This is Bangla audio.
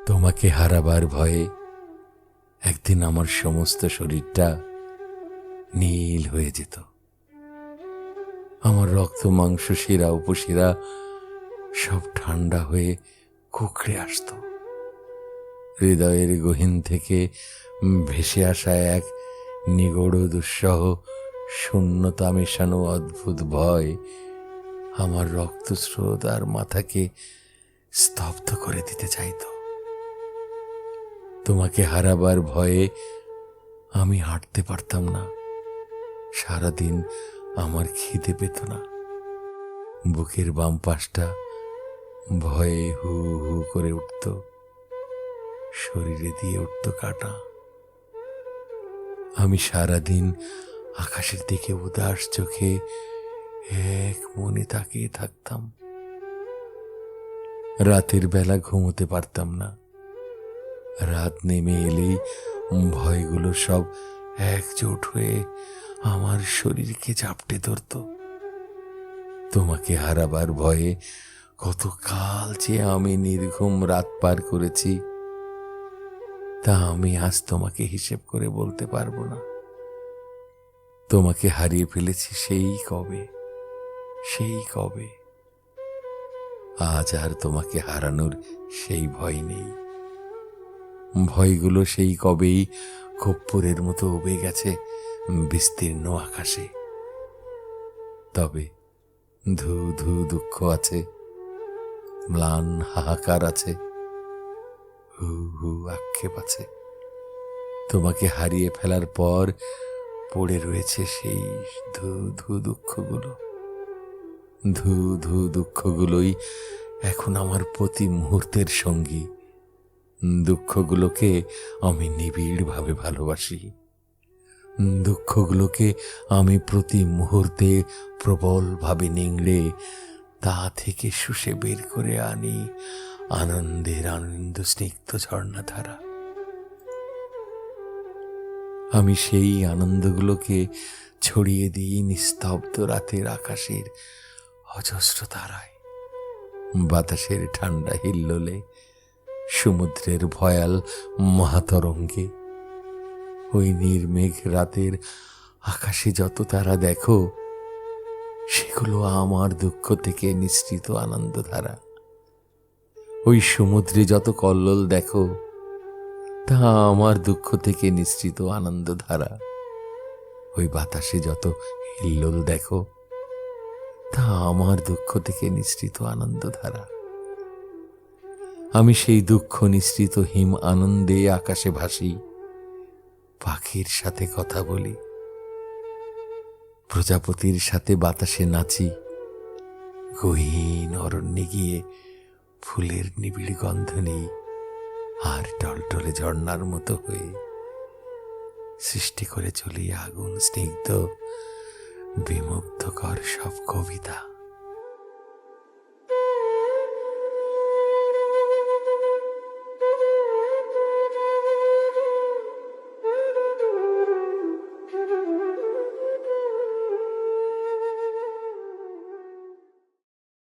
তোমাকে হারাবার ভয়ে একদিন আমার সমস্ত শরীরটা নীল হয়ে যেত। আমার রক্ত, মাংস, শিরা, উপশিরা সব ঠান্ডা হয়ে কুঁকড়ে আসত। হৃদয়ের গহীন থেকে ভেসে আসা এক নিগূঢ় দুঃসহ শূন্যতা মেশানো অদ্ভুত ভয় আমার রক্তস্রোত আর মাথাকে স্তব্ধ করে দিতে চাইত। তোমাকে হারাবার ভয়ে আমি হাঁটতে পারতাম না। সারাদিন আমার খিদে পেত না। বুকের বাম পাশটা ভয়ে হু হু করে উঠত, শরীরে দিয়ে উঠত কাঁটা। আমি সারাদিন আকাশের দিকে উদাস চোখে এক মনে তাকিয়ে থাকতাম। রাতের বেলা ঘুমোতে পারতাম না। রাত নেমে এলেই ভয়গুলো সব একজোট হয়ে আমার শরীরকে চাপটে ধরত। তোমাকে হারাবার ভয়ে কত কাল যে আমি নির্ঘুম রাত পার করেছি তা আমি আজ তোমাকে হিসেব করে বলতে পারবো না। তোমাকে হারিয়ে ফেলেছি সেই কবে। আজ আর তোমাকে হারানোর সেই ভয় নেই। ভয়গুলো সেই কবেই কর্পূরের মতো উবে গেছে বিস্তীর্ণ আকাশে। তবে ধু ধু দুঃখ আছে, ম্লান হাহাকার আছে, হু হু আক্ষেপ আছে। তোমাকে হারিয়ে ফেলার পর পড়ে রয়েছে সেই ধু ধু দুঃখগুলো। ধু ধু দুঃখগুলোই এখন আমার প্রতি মুহূর্তের সঙ্গী। দুঃখগুলোকে আমি নিবিড়ভাবে ভালোবাসি। দুঃখগুলোকে আমি প্রতি মুহূর্তে প্রবলভাবে নিংড়ে তা থেকে শুষে বের করে আনি আনন্দ স্নিগ্ধ ঝর্ণাধারা। আমি সেই আনন্দগুলোকে ছড়িয়ে দিই নিস্তব্ধ রাতের আকাশের অজস্র তারায়, বাতাসের ঠান্ডা হিল্লোলে, সমুদ্রের ভয়াল মহাতরঙ্গে। ওই নির্মেঘ রাতের আকাশে যত তারা দেখো সেগুলো আমার দুঃখ থেকে নিঃসৃত আনন্দধারা। ওই সমুদ্রে যত কল্লোল দেখো তা আমার দুঃখ থেকে নিঃসৃত আনন্দধারা। ওই বাতাসে যত হিল্লোল দেখো তা আমার দুঃখ থেকে নিঃসৃত আনন্দধারা। আমি সেই দুঃখ নিঃসৃত হিম আনন্দে আকাশে ভাসি, পাখির সাথে কথা বলি, প্রজাপতির সাথে বাতাসে নাচি, গহীন অরণ্যে গিয়ে ফুলের নিবিড় গন্ধ নেই, আর টলটলে ঝর্ণার মতো হয়ে সৃষ্টি করে চলি আগুন স্নিগ্ধ বিমুগ্ধকর সব কবিতা।